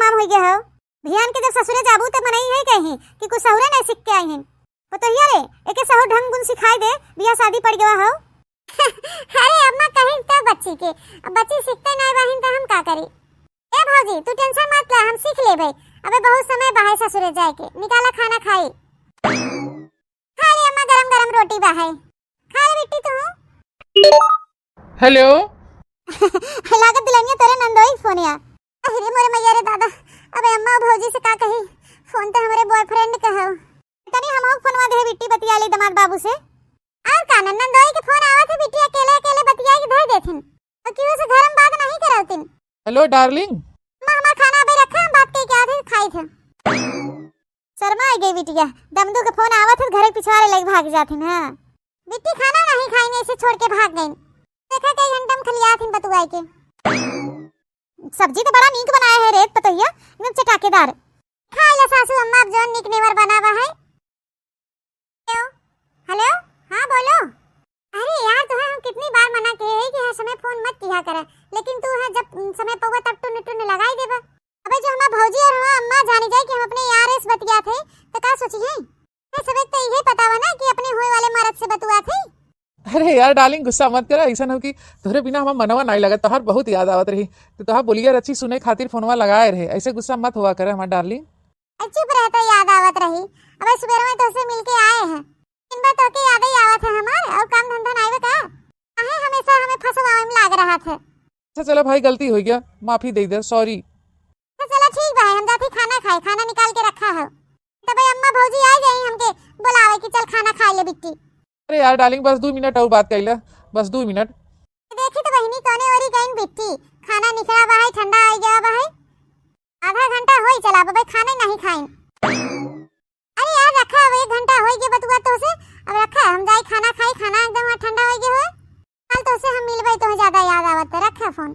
काम हो गया हो। भियान के जब ससुरे जाबू तो मनई है कहीं कि कुछ सहुरे नहीं सीख के आई हैं। पतोहिया रे एके सहु ढंग गुण सिखाई दे, बियाह शादी पड़ गया हो। अरे अम्मा कहीं तो बच्ची के, अब बच्ची सीखते नहीं बहिन तो हम का करी। ए भौजी तू टेंशन मत ले, हम सीख ले भाई। अबे बहुत समय बाहर ससुरे जाए के, निकाला खाना खाई। खा ले अम्मा गरम गरम रोटी बाहर खा ले बेटी तू। हेलो लागत दिलानिया तेरे नंदोई फोन या। अरे मोरे मैया रे दादा, अबे अम्मा भौजी से का कही, फोन तो हमारे बॉयफ्रेंड का है। तनी हम फोनवा दे बिट्टी बतियाली दमाद बाबू से। और का नंदोई के फोन आवत है बिट्टी अकेले अकेले बतियाई के धर देथिन और क्यों से घर में बात नहीं करौतिन। हेलो डार्लिंग, मां हमार खाना अबे रखा, हम बात के क्या थे खाई थे। शर्मा आ गई बिटिया, दमदू के फोन आवत है घरे पिछवाड़े लग भाग जाथिन। हां बिट्टी खाना नहीं खाई ऐसे छोड़ के भाग गई। देखा कई घंटा में खलिया थी बतुआई के। सब्जी तो बड़ा नीक बनाया है रे पतोहिया, एकदम चटाकेदार। खा ले सासू अम्मा अब जोन नीक नेवर बनावा है। हेलो हां बोलो। अरे यार तुम्हें हम कितनी बार मना किए हैं कि हर समय फोन मत किया करे, लेकिन तू है जब समय पवा तब टुन टुन लगाई देबा। अबे जो हमार भौजी और हमार अम्मा जानी जाए कि हम अपने यार से बतिया थे तो का सोची है। ये सब एक तो यही पता हुआ ना कि अपने होए वाले मर्द से बतुआ थे। अरे यार डार्लिंग गुस्सा मत करा, ऐसा हो कि तोहरे बिना हमार मनवा नहीं लगा, तोहर बहुत याद आवत रही तो तोहर बोलिया रची सुने खातिर फोनवा लगाए रहे। ऐसे गुस्सा मत हुआ करे हमार डार्लिंग। चुप रहता याद आवत रही। अबे सुबह में तोसे मिलके आए हैं, इन बार तोके याद ही आवत है हमार। और काम धंधा नहीं बता काहे हमेशा हमें फंसवावे में लाग रहा था। अच्छा चलो भाई गलती हो गया, माफी दे दे, सॉरी। तो चलो ठीक भाई, हम जाते खाना खाए, खाना निकाल के रखा है। तब अम्मा भौजी आ गई हमके बुलावे कि चल खाना खा ले बिट्टी। अरे यार डार्लिंग बस 2 मिनट और बात कर ले, बस 2 मिनट। देखी तो बहनी कोने ओरी गई बिट्टी, खाना निकला बा है, ठंडा आ गया बा है। आधा घंटा होई चला बा खाना नहीं खाइन। अरे यार रखा अब 1 घंटा होई गया बतुआ तो से। अब रखा हम जाई खाना खाई, खाना एकदम ठंडा हो गया है। कल तो से हम मिलबे तो ज्यादा याद आवत रखा फोन।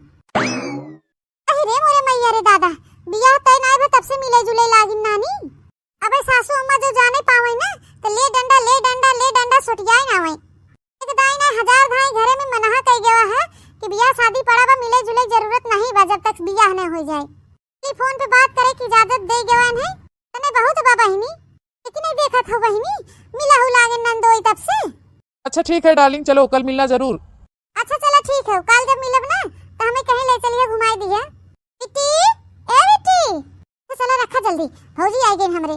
अरे मोरे मैया रे दादा, बियाह तय नहीं बा तब से मिले जुले लागिन नानी। अबे सासू अम्मा जो जाने पावे ना तो ले डंडा सोटियाई ना होई। एक दाई ना 1000 धाई घरे में मनाहा कई गया है कि बियाह शादी पड़ा बा मिले जुले जरूरत नहीं बा जब तक बियाह न हो जाए। ये फोन पे बात करे की इजाजत दे गवान है तने बहुत बा बहिनी, लेकिन नहीं देखत हो बहिनी मिला हो लागे नंदोई तब से। अच्छा ठीक है डार्लिंग, चलो कल मिलना जरूर। अच्छा चलो ठीक है, कल जब मिलब ना तो हमें कहीं ले चलिए घुमाई दिया। बिट्टी ए बिट्टी तो चलो रखा जल्दी, भौजी आई गई हमरे।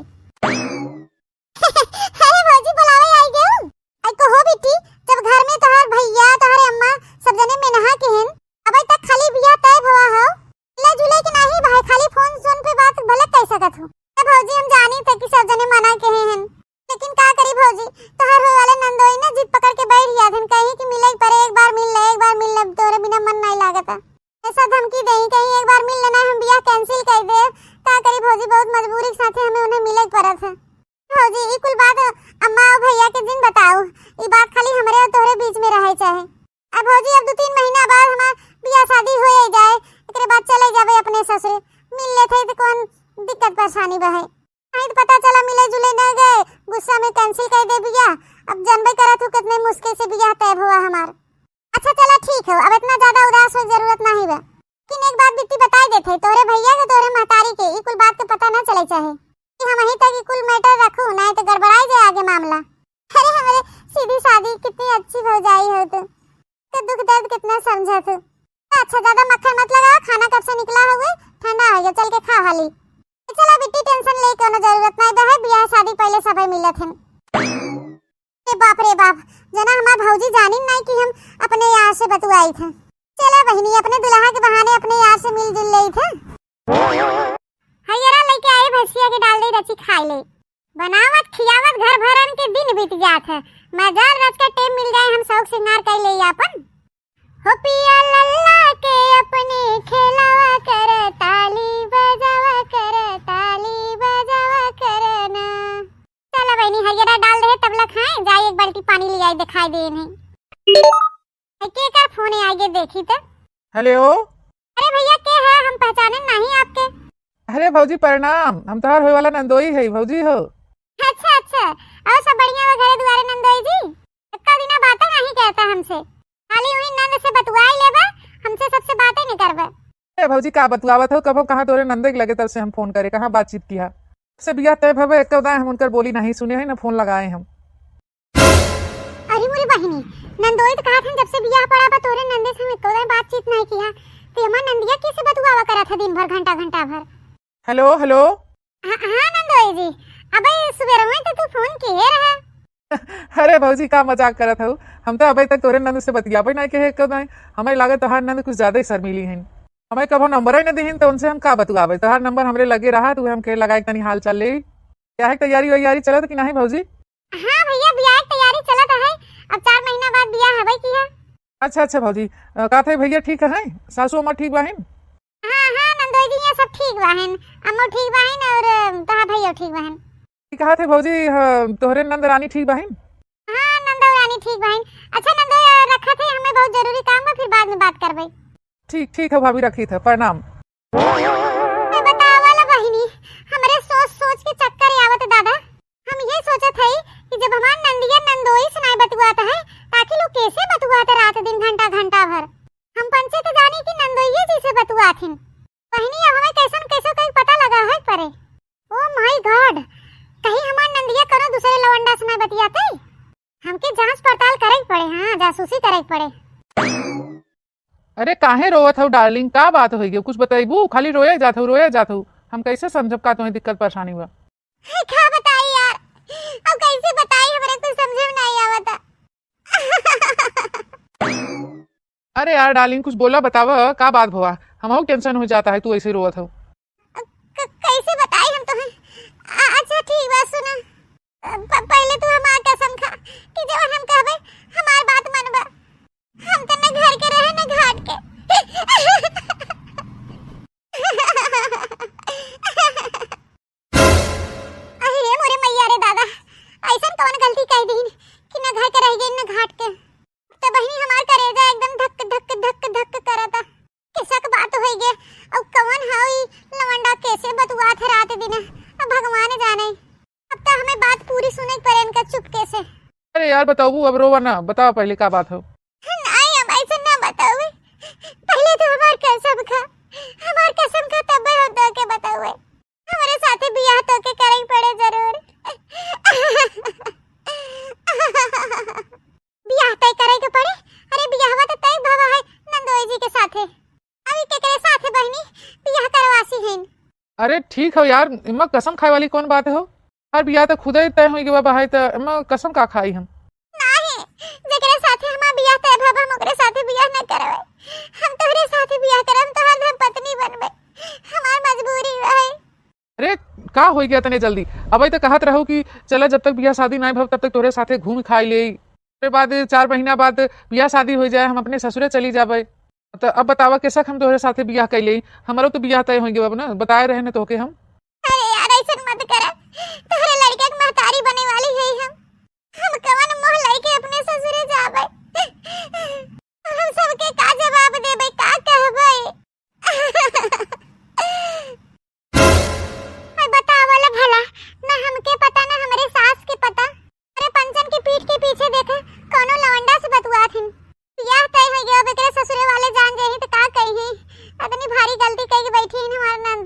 अरे भौजी बुलावे आई गई। आई को हो बिट्टी जब घर में तोहर भैया तोहरे अम्मा सब जने में नहा के हैं, अबे तक खाली बियाह तय हुआ हो ले जुले के नहीं भाई, खाली फोन पे बात भले कह सकत हो। ए भौजी हम जानी थे कि सब जने मना के हैं, लेकिन का करी भौजी तोहर होए वाले नंदोई ना जिद पकड़ के बैठ गया थन कहीं कि मिले पर एक बार मिल ले तोरे बिना मन नहीं लागता। ऐसा धमकी देही कहीं एक बार मिल लेना हम बियाह कैंसिल कर दे। का करी भौजी बहुत मजबूरी के साथ हमें उन्हें मिले पड़त है। भौजी ई कुल बात अम्मा और भैया के दिन बताओ, ई बात खाली हमरे और तोरे बीच में रहे चाहे। अब भौजी अब 2-3 महीना बाद हमार बियाह शादी हो जाए, एकरे बाद चले जाबे अपने ससुरे, मिल लेथे तो कौन दिक्कत परेशानी बा है। नहीं तो पता चला मिले जुले न गए, गुस्सा में कैंसिल कर दे बियाह। अब जानबे करत हो कितने मुश्किल से बियाह तय हुआ हमार। अच्छा चला ठीक है, अब इतना ज्यादा उदास हो जरूरत नहीं बा। लेकिन एक बात बिट्टी बताई देथे तोरे भैया के तोरे महतारी के ई कुल बात के पता न चले चाहे कि हम यहीं तक कुल मैटर रखूं, नहीं तो गड़बड़ाई जाए आगे मामला। अरे हमारे सीधी शादी कितनी अच्छी हो जाई हो तो दुख दर्द कितना समझा तू। अच्छा ज्यादा मक्खन मत लगाओ, खाना कब से निकला हुए ठंडा हो गया, चल के खा हाली। चला बिट्टी टेंशन ले कोनो जरूरत नहीं बा, बियाह शादी पहले सबे मिलत हैं। रे बाप जना हमार भौजी जानी नहीं कि हम अपने यार से बतुआई थे। चला बहिनी अपने दुल्हा के बहाने अपने यार से मिल जुल ले थे। हयरा लेके आए भैंसिया के डाल दे रची खाई ले, बनावत खियावत घर भरन के दिन बीत जात है। मगर रच का टेम मिल जाए हम शौक सिंगार कर ले अपन। हो पिया लल्ला के अपने खेलावा कर, ताली बजावा करना। चला बहनी हयरा डाल दे तबला खाए जाए, एक बाल्टी पानी ले आई दिखाई दे नहीं। के कर फोन आगे देखी तो। हेलो अरे भैया के है, हम पहचाने नहीं आपके। अरे भौजी प्रणाम, हम तोहर होए वाला नंदोई है भौजी हो। अच्छा और सब बढ़िया वगैरह दुआरे नंदोई जी इतना दिना बातें नहीं कहता हमसे, खाली वही नंद से बतुआई लेबा, हमसे सबसे बातें नहीं करबा। ए भौजी का बतुआवत हो कब कहाँ तोरे नंदे के लगे तब से हम फोन करे कहाँ बातचीत किया से बिया तय भवे एक हम उनकर बोली नहीं सुने है ना फोन लगाए हम। अरे मोरी बहिनी नंदोई तो कहा था जब से बियाह पड़ा बा तोरे नंदे से हम एको बातचीत नहीं किया तो हमार नंदिया कैसे बतुआवा करा था दिन भर घंटा घंटा भर। Hello hello. हाँ नंदोई जी अबे सुबह में तो तू फोन किए रहा। अरे भौजी का मजाक करत हूँ हम तो अभी तक तोरे नंद से बतियाबे नहीं के कब नहीं हमें लागत तोहार नंद कुछ ज्यादा ही शर्मिली हैं हमें कभो नंबर ही न दीहिन तो उनसे हम का बतुआबे तोहार नंबर हमरे लगे रहा तू हम के लगाए तनी हाल चाल ले क्या है तैयारी वैयारी चलत कि नहीं भौजी। हाँ भैया बियाह की तैयारी चलत है अब 4 महीना बाद बियाह हवे की है। अच्छा अच्छा भौजी का थे भैया ठीक है सासू अम्मा ठीक बाहिन। हाँ नंदोई जी ये सब ठीक बाहन अम्मो ठीक बाहन और तोहार भैया ठीक बाहन। कहा थे भौजी तोहरे नंद रानी ठीक बाहिन। हाँ नंदो रानी ठीक बाहन। अच्छा नंदो रखा थे हमें बहुत जरूरी काम है फिर बाद में बात करबे। ठीक ठीक है भाभी रखी था प्रणाम। मैं बतावा वाला बहिनी हमरे सोच सोच के चक्कर आवत दादा हम ये सोचत हई कि जब हमार नंदिया नंदोई से नहीं बतुआता है ताकि लोग कैसे बतुआते रात दिन घंटा घंटा भर हम पंचे तो जानी कि नंदोई जी से बतुआथिन बहिनी अब हमें कैसन कैसे कहीं पता लगा है परे। ओ माय गॉड कहीं हमार नंदिया करो दूसरे लवंडा से नहीं बतियाते हमके जांच पड़ताल करे पड़े। हाँ जासूसी करे पड़े। अरे काहे रोवत हो डार्लिंग का बात हो गई कुछ बताइबू खाली रोए जात हो हम कैसे समझब का तुम्हें दिक्कत परेशानी हुआ। क्या बताई यार अब कैसे बताई हमरे कुछ समझ में नहीं आवता। अरे यार डार्लिंग कुछ बोला बतावा का बात हुआ हम टेंशन हो जाता है तू ऐसे रोवत हो। कैसे बताई हम तुम्हें। अच्छा ठीक बात सुना पहले तू हमार कसम खा कि जब हम कहबे हमार बात मानबा हम त न घर के रहे न घाट के। अरे मोरे मैया रे दादा ऐसा कौन गलती कह दी कि न घर के रह गई न घाट के तो बहनी हमार करेजा एकदम धक धक धक धक करता किसक बात होई गे अब कौन हाई लवंडा कैसे बतुआ थे रात दिन अब भगवान जाने अब तो हमें बात पूरी सुने पड़े इनका चुपके से। अरे यार बताओ अब रोवा ना बताओ पहले का बात हो। नहीं हम ऐसे ना बताओ पहले तो हमार कसम खा तब होता के बताओ हमारे साथे बियाह तो के करे पड़े जरूर। बियाह तय करे के पड़े। अरे बियाहवा तो तय भवा है नंदोई जी के साथे अभी केकरे साथे बहनी बियाह करवासी हैं। अरे ठीक हो यार इमा कसम खाए वाली कौन बात हो हर बियाह तो खुद ही तय हुई के बाबा है तो इमा कसम का खाई हम नहीं जेकरे साथे हमार बियाह तय भवा हम ओकरे साथे बियाह न करवे हम तोहरे साथे बियाह करम तोहर हम पत्नी बनबे हमार मजबूरी रहे। अरे का हो गया तने जल्दी अब तो कहत रहो कि चला जब तक बियाह शादी नहीं भव तब तक तोरे साथे घूम खाई ले फिर बाद 4 महीना बाद बियाह शादी हो जाए हम अपने ससुरे चली जाबे तो अब बतावा कैसा हम तोहरे साथे बियाह कैले हमारो तो बियाह तय होंगे बाबा ना बताए रहे न तो के हम। अरे यार ऐसा मत कर तोहरे लड़के के महतारी बने वाली है हम कवन मोह लेके अपने ससुरे जाबे हम सबके का जवाब देबे का कहबे। मैं बतावला भला ना हमके पता ना हमरे सास के पता अरे पंचन की पीठ के पीछे देखा कोनो लवंडा से बतुआथिन बियाह तय हो गया बेकरे ससुरे वाले जान जाही तो का कही इतनी भारी गलती कई बैठी है हमार नंद।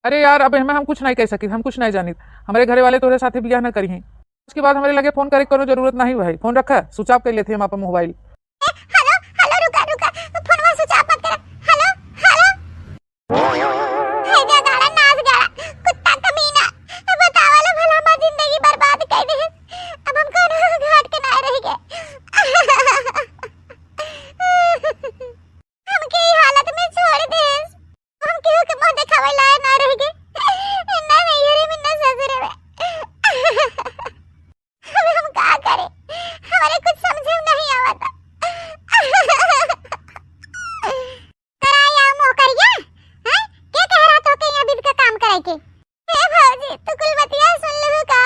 अरे यार अब हम कुछ नहीं कह सकी हम कुछ नहीं जानी हमारे घरे वाले तोरे साथे बियाह न करी हैं उसके बाद हमारे लगे फोन करे कोनो जरूरत नहीं भाई फोन रखा स्विच ऑफ कर लेते हम अपन मोबाइल। हेलो हेलो रुका रुका फोनवा स्विच ऑफ मत कर। हेलो हेलो हे जा गाड़ा नाच गाड़ा कुत्ता कमीना बतावाला भला हमार जिंदगी बर्बाद कर दे अब हम कौन घाट के ना रह गए। हमके ई हालत में छोड़ दे हम केहू के मुंह देखावे लायक ना रह गए ना नैहरे में ना ससुरे में। अब हम का करें हमारे कुछ समझ में नहीं आवता। कराया मोकरिया हैं क्या कह रहा तो के यहाँ बिद का काम कराई के हे भौजी तू कुल बतिया सुन ले का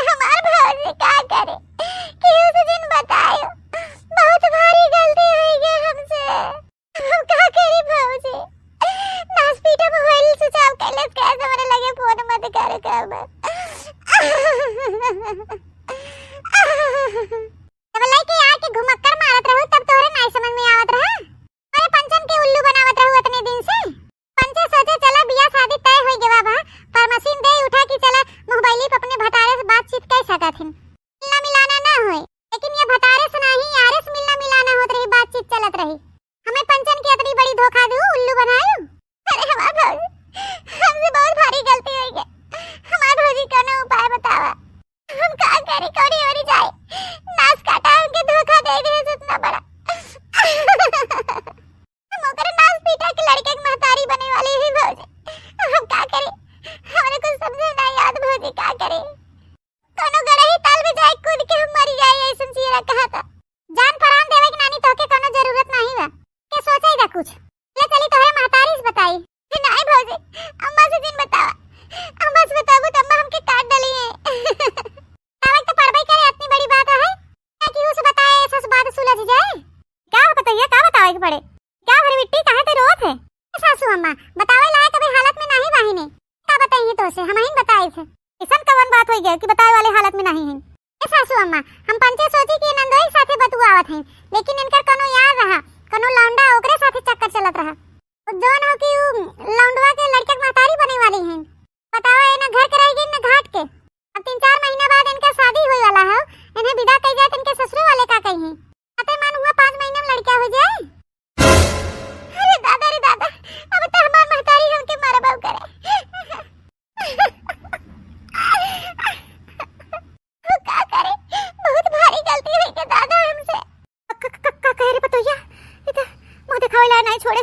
हमार भौजी का करे कि उस दिन बतायो बहुत भारी गलती हुई गई हमसे हम का करी भौजी हॉस्पिटल मोबाइल स्विच ऑफ कर ले कैसे मेरे लगे फोन मत कर कर तब लइके आके घुमक्कर मारत रहू तब तोरे नहीं समझ में आवत रहा अरे पंचन के उल्लू बनावत रहू इतने दिन से नहीं भौजी, अम्मा से जिन बतावा, अम्मा से बताबू तो अम्मा हमके काट डाली है। तावक तो पड़बई करे, इतनी बड़ी बात है कि उसे बताए ऐसा बात सुलझ जाए। क्या बताइए, क्या बतावे के पड़े? क्या भरी बिट्टी काहे ते रोत है? सासू अम्मा बतावे लायक अभी हालत में नहीं बाहिने, क्या बताइए तो से हम ही बताए थे। ऐसा कवन बात हो गया कि बताए वाले हालत में नहीं है? सासू अम्मा हम पंचे सोची कि नंदोई साथे बतुआवत हैं, लेकिन इनकर कोनो याद रहा, कोनो लौंडा ओकरे साथे चक्कर चलत रहा। जोन हो कि लौंडवा के लड़के के महतारी बने वाली हैं। बतावा ये ना घर के रहेगी ना घाट के। अब 3-4 महीना बाद इनका शादी होने वाला है, इन्हें विदा कई जाए इनके ससुर वाले का कही हैं। अते मान हुआ 5 महीने में लड़का हो जाए। अरे दादा अब तो हमार महतारी हमके मरबौ करे। का करे, बहुत भारी गलती हुई के दादा हमसे। का कह रे पतोया, ये तो मुंह दिखावे ला नहीं छोड़े।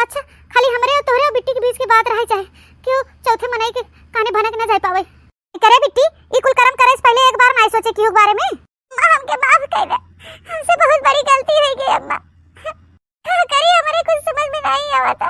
अच्छा खाली हमरे और तोहरे और बिट्टी के बीच की बात रहे चाहे क्यों चौथे मनाई के काने भनक ना जाए पावे। करे बिट्टी ई कुल कर्म करे से पहले एक बार नहीं सोचे क्यों बारे में। मां हमके माफ कर दे, हमसे बहुत बड़ी गलती हो गई अम्मा। का करी हमरे कुछ समझ में नहीं आवता।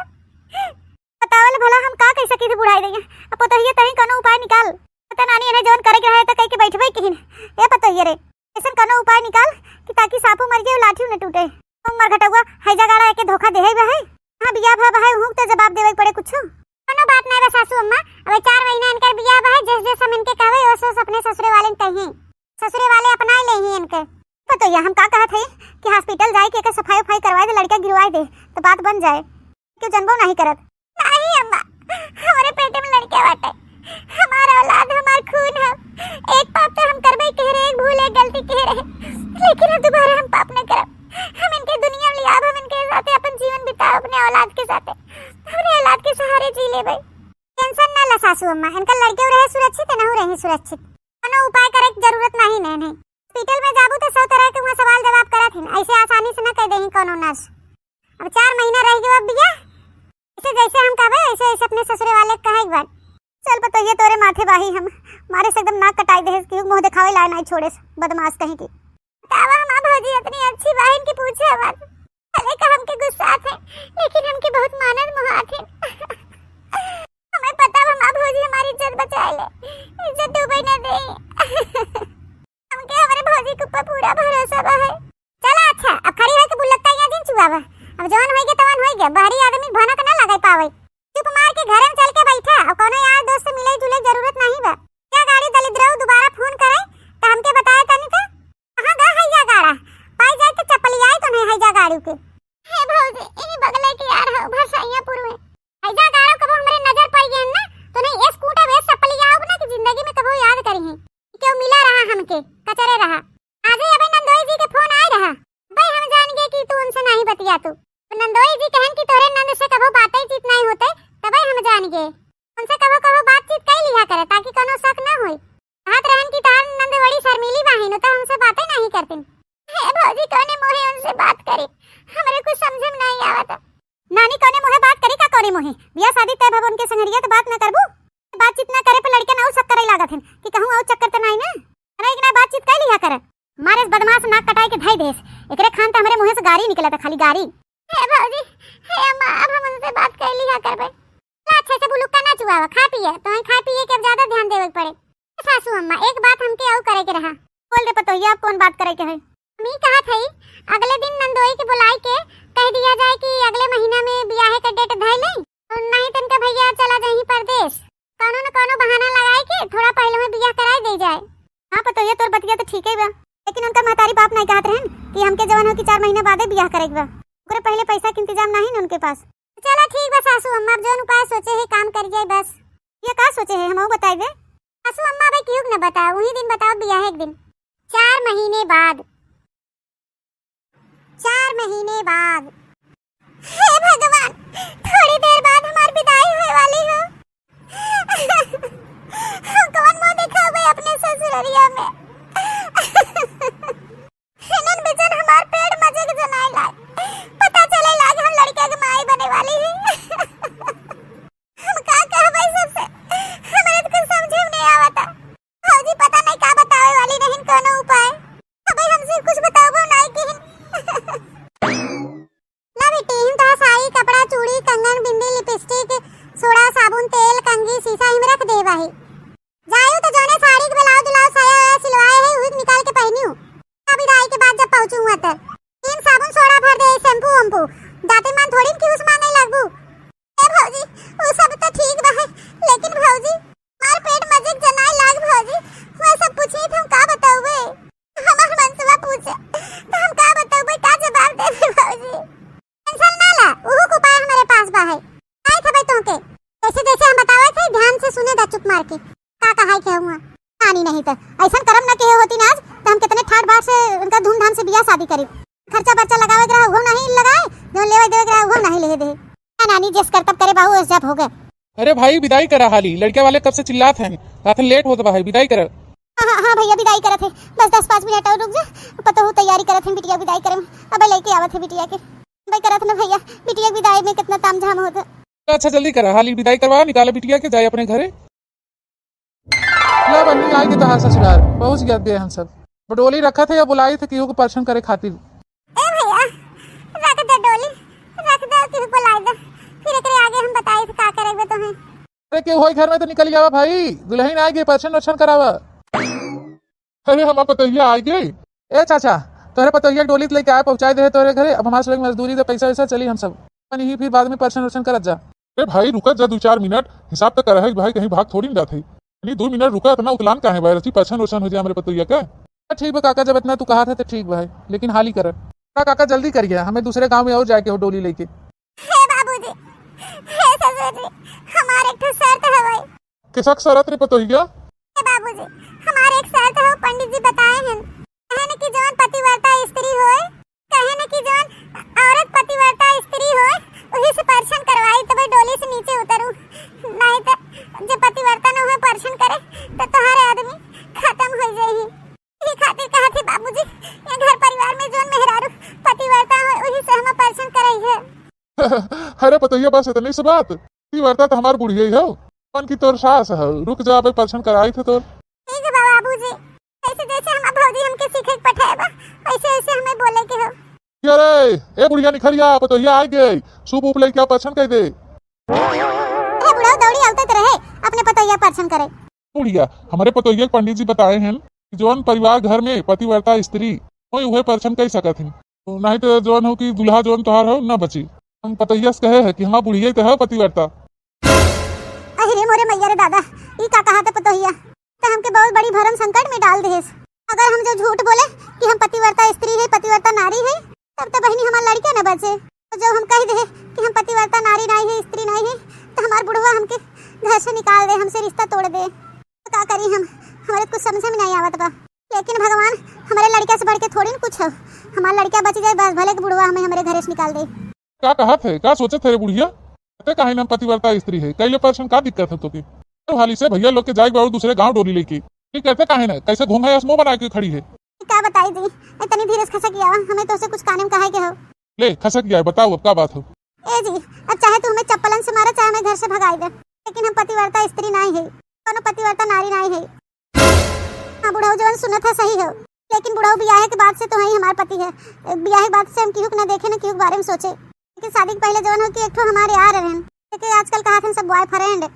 बतावल भला हम का कह सकी थी बुढ़ाई देंगे। अब तो ये तही कोनो उपाय निकाल। पता नानी इन्हें जोन करे के रहे तो कह के बैठबे किन। ए पतोये रे ऐसा कोनो उपाय निकाल कि ताकि सापू मर जाए लाठी न टूटे। तुम मर घटवा है जगाड़ा के धोखा देहे बे है। हां बियाह भा है हूं तो जवाब देवे पड़े कुछ। कोनो बात नहीं बस सासू अम्मा, अब 4 महीना इनकर बियाह भा जैसे जैसे हम इनके कहवे ओस अपने ससुरे वाले कहीं ससुरे वाले अपना ले ही इनके। पतोया हम का कहत है कि हॉस्पिटल जाए के सफाई उफाई करवाए दे, लड़का गिरवाए दे तो बात बन जाए। क्यों जनबो नहीं करत? नहीं अम्मा, हमारे पेटे में लड़के बाटे, हमारा औलाद हमार खून है। एक पाप तो हम करबे कह रहे, एक भूल एक गलती कह रहे, लेकिन अब दोबारा हम पाप न करब। हम इनके दुनिया में लियाब, हम इनके साथे अपन जीवन बिताओ अपने औलाद के साथे, अपने औलाद के सहारे जी लेबे। टेंशन ना ला सासू अम्मा, इनका लड़के रहे सुरक्षित न हो रहे सुरक्षित। कोनो उपाय करे की जरूरत नहीं नहीं। हॉस्पिटल में जाबू तो 100 तरह के वहां सवाल जवाब करत हिन, ऐसे आसानी से न कह देही कोनो नर्स। अब 4 महीना रह गयो अब बियाह, इसे जैसे हम कहबे ऐसे ऐसे अपने ससुरे वाले कहे एक बार। चल पतोये तोरे माथे बाही हम मारे से एकदम नाक कटाई दे कि मुंह दिखावे ला नहीं छोड़े बदमाश कहीं की। तावा हम भौजी इतनी अच्छी बहन की पूछे आवाज भले का हमके गुस्सा थे, लेकिन हमके बहुत मानत मुहा थे। हमें पता हम भौजी हमारी इज्जत बचाए ले, इज्जत डूबे न दे। हमके हमारे भौजी के ऊपर पूरा भरोसा बा है। चला अच्छा अब खड़ी है के बुलत्ता या दिन चुआवा। अब जवान होई के तवान होई गया, बाहरी आदमी भनक ना लगाई पावे। चुप मार के घर में चल के बैठा, अब कोनो यार दोस्त से मिले जुले जरूरत नहीं बा। क्या गाड़ी दलिद्रऊ दोबारा फोन करे तो हमके बताए तनी तो कहां गा है या गाड़ा पाई जाए तो चपली आई तो नहीं है जा गाड़ी के। हे भौजी इनी बगले के यार हो भरसाइयापुर में है जा गाड़ा कब हमरे नजर पड़ गए ना तो नहीं ये स्कूटर वे चपली आओ ना कि जिंदगी में कबो याद करी है क्यों मिला रहा हमके कचरे रहा। आज ही अबे नंदोई जी के फोन आए रहा, भाई हम जान गए कि तू उनसे नहीं बतिया। तू नंदोई जी कहन कि तोरे नंद से कबो बातें चीत नहीं होते, तबे हम जान गए उनसे कबो कबो बातचीत कर लिया करे ताकि कोनो शक ना होए। हाथ रहन की तार नंद बड़ी शर्मीली बाहिन तो हमसे बातें नहीं करती। हे भौजी कोने मोहे उनसे बात करे, हमरे कुछ समझ में नहीं आवत। नानी कोने मोहे बात करी का कोने मोहे बियाह शादी तय भवन के संगरिया तो बात ना करबू। बातचीत ना करे पे लड़के ना शक करे लागत हन कि कहूं और चक्कर तो नहीं ना नहीं कि ना बातचीत कर लिया करे। मारे बदमाश नाक कटाई के धाई देस एकरे खान त हमरे मुंह से गारी निकला था, खाली गारी। हे भौजी हे अम्मा अब हम उनसे बात कर लिया करबे। अच्छे से बुलुक्का ना चुआवा, खा पिए तो खा पिए के ज्यादा ध्यान देवे पड़े। सासू अम्मा एक बात हमके और करे के रहा। बोल दे पतोहिया अब कौन बात करे के है? मी कहा थई अगले दिन नंदोई के बुलाई के कह दिया जाए कि अगले महीना में ब्याह का डेट धर ले और नहीं तनका भैया चला जाही परदेश। कोनो न कोनो बहाना लगाए के थोड़ा पहले में ब्याह कराई दे जाए। हां पतोहिया तोर बतिया तो ठीक है बा, लेकिन उनका महतारी बाप नहीं कहत रहन कि हमके जवान हो कि 4 महीना बाद ब्याह करेगा। ओकरे पहले पैसा के इंतजाम नहीं न उनके पास। चला ठीक बा सासू अम्मा अब जोन उपाय सोचे है काम कर जाए बस। ये का सोचे है हमहू बताई दे। सासू अम्मा भाई क्यों न बताओ, वही दिन बताओ ब्याह एक दिन 4 महीने बाद। 4 महीने बाद हे भगवान थोड़ी देर बाद हमारी विदाई होने वाली हो। हम कौन मुंह दिखावे अपने ससुररिया में। हिनन बिचन हमार पेट मजे के जनाए लाग पता चले लाग हम लड़का के माई बने वाली है। हम का कहबै सबसे हमरे तो कुछ समझे नहीं आवता। भौजी पता नहीं का बतावे वाली नहीं कोनो उपाय। अबे हमसे कुछ बताओ नहीं कि ना बेटी हम तो साड़ी कपड़ा चूड़ी कंगन बिंदी लिपस्टिक से सुने दा चुप मार के का कहा के हुआ आनी नहीं तो ऐसा करम ना के होती ना आज तो हम कितने ठाट बाट से उनका धूमधाम से बियाह शादी करी खर्चा बर्चा लगावे के रहा वो नहीं लगाए जो लेवे देवे के रहा वो नहीं ले दे नानी जिस करतब करे बाबू ऐसा हो गए। अरे भाई विदाई करा हाली, लड़के वाले कब से चिल्लाते हैं, रात लेट होता भाई, विदाई करा। हाँ भैया विदाई करत है, बस 10-5 मिनट और रुक जा, पता हो तैयारी करत है बिटिया विदाई करे अब लेके आवत है बिटिया के भाई करत ना भैया बिटिया विदाई में कितना तामझाम होता। अच्छा जल्दी करा हाली, विदाई करवा निकाला बिटिया के जाए अपने घरे। ला बन्नी आए के तहार ससुराल पहुंच गए हम सब, बडोली रखा थे या बुलाई थे केहू को परछन करे खातिर। ए भैया रख दे डोली, रख दे केहू को लाई दे, फिर एकरे आगे हम बताई थे का करेबे तो है। अरे केहू होई घर में तो निकल जावा भाई, दुल्हन आ गई परछन वर्छन करावा। अरे हम पतैया आ गए। ए चाचा तोरे पतैया डोली लेके आए पहुंचाए दे तोरे घरे, अब हमारे से मजदूरी दे पैसा वैसा चली हम सब नहीं, फिर बाद में परछन वर्छन करत जा। अरे भाई रुका जा 2-4 मिनट, हिसाब तो कर भाई, कहीं भाग थोड़ी ना थे, 2 मिनट रुका, इतना उतलान का है भाई, रची परछन वर्छन हो जाए हमारे पतैया का। ठीक है काका, जब इतना तू कहा था तो ठीक भाई, लेकिन हाल ही कर काका जल्दी करिए, हमें दूसरे गांव में और जाके हो डोली लेके। हे बाबूजी, हे ससुर जी, हमारे एक शर्त है भाई। कैसा शरत रे पतैया? हे बाबूजी, हमारे एक शर्त है, पंडित जी बताए हैं, कहने की जवान पतिव्रता स्त्री होए, कहने की जवान औरत पतिव्रता स्त्री होए, वही से परछन करवाई तो भाई डोली से नीचे उतरू, नहीं तो जब पतिव्रता न हो परछन करे तो तुम्हारे आदमी खत्म हो जाएगी। ये खातिर कहा थे बाबूजी, ये घर परिवार में जोन मेहरारू पतिव्रता हो वही से हम परछन कराई है। अरे पतैया बस इतनी सी बात, पतिव्रता तो हमार बुढ़िया ही हो, कौन की तोर सास है, रुक जा भाई परछन कराई थे तोर। ठीक है बाबूजी, ऐसे जैसे हम भौजी हमके सीखे के पठाएबा वैसे वैसे हमें बोले के हो। अरे ए बुढ़िया निखरिया पतैया आ गई, सूप ऊप लेके परछन कह दे। ए बुढ़ा दौड़ी आवते रहे अपने पतैया परछन करे। बुढ़िया हमारे पतैया पंडित जी बताए हैं कि जौन परिवार घर में पतिव्रता स्त्री वही उहे परछन कह सकत हैं, नहीं तो जौन हो कि दुल्हा जौन तोहार हो न बची। हम पतैया से कहे है कि हाँ बुढ़िया तो है पतिव्रता। अरे मोरे मैया रे दादा, ई का कहा था पतैया तो हमके बहुत बड़ी भरम संकट में डाल दे। अगर हम जो झूठ बोले कि हम पतिव्रता स्त्री है पतिव्रता नारी है तब तो बहनी हमार लड़कियां न बचे, तो जो हम कह दे कि हम पतिव्रता नारी नहीं है स्त्री नहीं है तो हमार बुढ़वा हमके घर से निकाल दे, हमसे रिश्ता तोड़ दे, तो क्या करी हम, हमारे कुछ समझ में नहीं आवत बा। लेकिन भगवान हमारे लड़किया से बढ़ के थोड़ी न कुछ हो, हमार लड़किया बच जाए बस, भले के बुढ़वा हमें हमारे घर से निकाल दे। क्या कहा थे, क्या सोचे थे बुढ़िया, कहे ना पतिव्रता स्त्री है, कई परछन का दिक्कत है तो की तो हाली से भैया लोग के जाए और दूसरे गांव डोली लेके कहते काहे ना, कैसे घूंघा मुंह बना के खड़ी है। क्या बताई जी, इतनी धीरे से खसक गया, हमें तो उसे कुछ काने में कहा के हो। ले खसक गया, बताओ अब क्या बात हो। ए जी अब चाहे तू हमें चप्पलन से मारा चाहे हमें घर से भगाई दे, लेकिन हम पतिव्रता स्त्री नहीं है, दोनों पतिव्रता नारी नहीं है। हाँ बुढ़ाऊ जवन सुनत है सही हो, लेकिन बुढ़ाऊ ब्याह के बाद से तो ही हमारे पति है, ब्याह के बाद से हम केहू न देखे न केहू के बारे में सोचे, लेकिन शादी के पहले जवन हो कि एक ठो हमारे आ रहे हैं, लेकिन आजकल कहा थे सब बॉयफ्रेंड।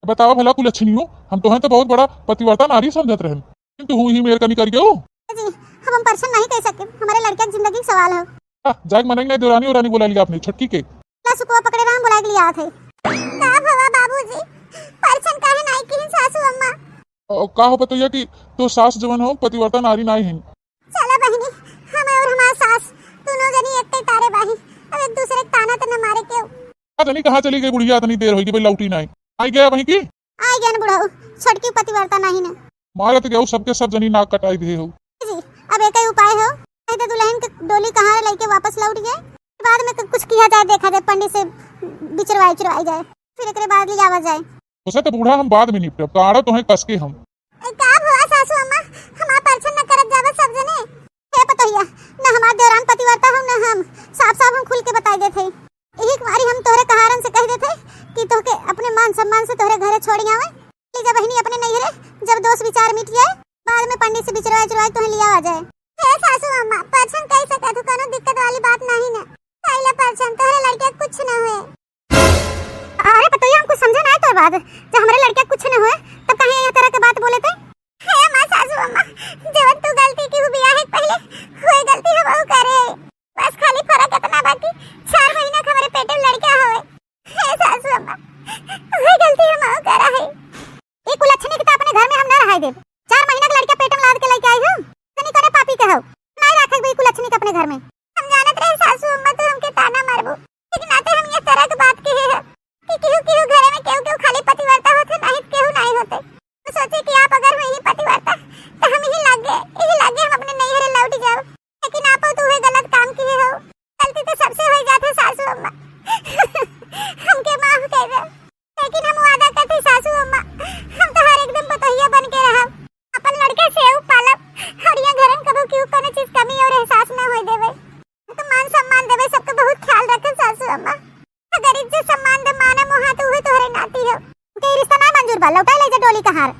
बताओ भला कुल अच्छी नहीं हो, हम तो हैं तो बहुत बड़ा पतिव्रता नारी समझत रहे, किंतु हूँ ही मेरे कमी करी गयो। जी हम परछन नहीं कह सके, हमारे लड़के की जिंदगी का सवाल है। जाग मनेंगे देवरानी और रानी बुला लिया आपने छटकी के ला सुकुआ पकड़े राम बुला के लिया थे। का भवा बाबूजी, परछन काहे नहीं की सासू अम्मा? का हो पतैया कि तो सास जवन हो पतिव्रता नारी नहीं है। चला बहनी, हम और हमार सास दोनों जनी एक तारे बाही, अब एक दूसरे के ताना तो न मारे क्यों। नहीं कहाँ चली गई बुढ़िया, इतनी देर होगी भाई लौटी नहीं आई गया वहीं की। आई गया न बुढ़ाऊ, छोटकी पतिव्रता नहीं न मारत गया सबके सब जनी नाक कटाई दे हो। जी अब एक ही उपाय हो, नहीं तो दुल्हन के डोली कहाँ लेके वापस लौट गए, बाद में कुछ किया जाए, देखा जाए पंडित से बिचरवाई चुरवाई जाए, फिर एक बाद ले आवा जाए। उसे तो बूढ़ा हम बाद में निपटे, काढ़ो तो है कस के हम। का हुआ सासू अम्मा, हमार परछन न करत जावे सब जने। हे पतैया न हमार देवरान पतिव्रता हो न हम, साफ साफ हम खुल के बताई देते, यही कुमारी हम तोहरे कहारन से कह देते कि तोहके अपने मान सम्मान से तोहरे घरे छोड़ी आवे, ले जा बहनी अपने नैहरे, जब दोस्त विचार मिट जाए बाद में पंडित से बिचरवाई चुरवाई तोहे लिया आ जाए। हे सासू अम्मा परछन कह सकत, कोनो दिक्कत वाली बात नहीं न, कैला परछन तोहरे लड़के कुछ न हुए। अरे पतैया हमको समझा ना तो बात, जब हमारे लड़के कुछ न हुए तब कहीं ये तरह की बात बोले थे। हे मां सासू अम्मा, जब तू गलती की बियाह है पहले हुए गलती हम वो करे, बस खाली फर्क इतना बाकी 4 महीना का हमारे पेट में लड़का होए। हे सासू अम्मा हुए गलती हम वो करा है, एक कुलच्छनी के तो अपने घर में हम ना रहाई दे, 4 महीना का लड़का पेट में लाद के लेके आई हो, तनी करे पापी के हो, नहीं रखे भाई कुलच्छनी के अपने घर में। हम जानत रहे सासू अम्मा तो हमके ताना मारबो, लेकिन आते हम ये तरह की बात कहे है कि केहू केहू घरे में केहू केहू खाली पतिव्रता कह दे, लेकिन हम वादा करते सासू अम्मा, हम तो हर एकदम पतोहिया बन के रहब, अपन लड़के से उ पालब और यहाँ घर में कबो क्यों कोनो चीज कमी और एहसास ना होय देवे। तो मान सम्मान देवे, सबका बहुत ख्याल रखे सासू अम्मा। अगर इज्जत सम्मान दे माने मोहा तो हुए तोहरे नाती हो। के रिश्ता ना मंजूर बा, लौटा ले जा डोली का हार।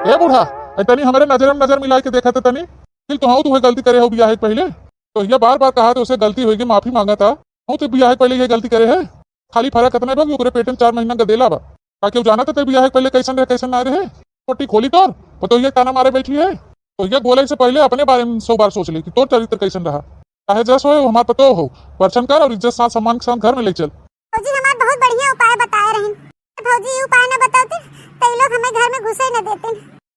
ए बूढ़ा, तनी हमारे नजर में नजर मिला के देखा था तनी, फिर तो हाँ तू गलती करे हो बियाह के पहले, तो ये बार बार कहा तो उसे गलती होगी, माफी मांगा था, हूँ तो बियाह के पहले ये गलती करे है। खाली फर्क इतना बा कि ओकरे पेट में 4 महीना गदेला बा, ताकि वो जाना था तेरे बियाह के पहले कैसन रहे कैसन ना रहे। पोटी खोली तोर तो ये ताना मारे बैठी है, तो ये बोले से पहले अपने बारे में 100 बार सोच ली कि तोर चरित्र कैसन रहा। चाहे जस हो हमार पतो हो, परछन कर और इज्जत साथ सम्मान के साथ घर में ले चल। फौजी हमार बहुत बढ़िया उपाय बताए रहन, फौजी ये उपाय ना बताते तो ये लोग हमें घर में घुसे न देते।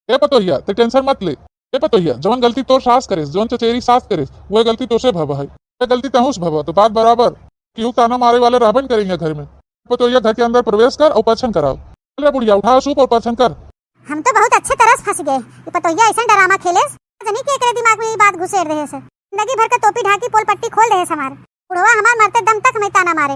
ए पतोहिया ते टेंशन मत ले, ए पतोहिया जवन गलती तोर सास करे, जवन चचेरी सास करे, वो गलती तो से भव है, ये गलती तहुस भव, तो बात बराबर क्यों ताना मारे वाले रावण करेंगे घर में। पतोहिया घर के अंदर प्रवेश कर और परछन कराओ। चल बुढ़िया उठा सूप और परछन कर। हम तो बहुत अच्छे तरह से फंस गए, ये पतोहिया ऐसा ड्रामा खेले जनी के एकरे दिमाग में ये बात घुसेड़ रहे से, जिंदगी भर का टोपी ढाकी पोल पट्टी खोल रहे हमारे बुढ़वा, हमार मरते दम तक हमें ताना मारे।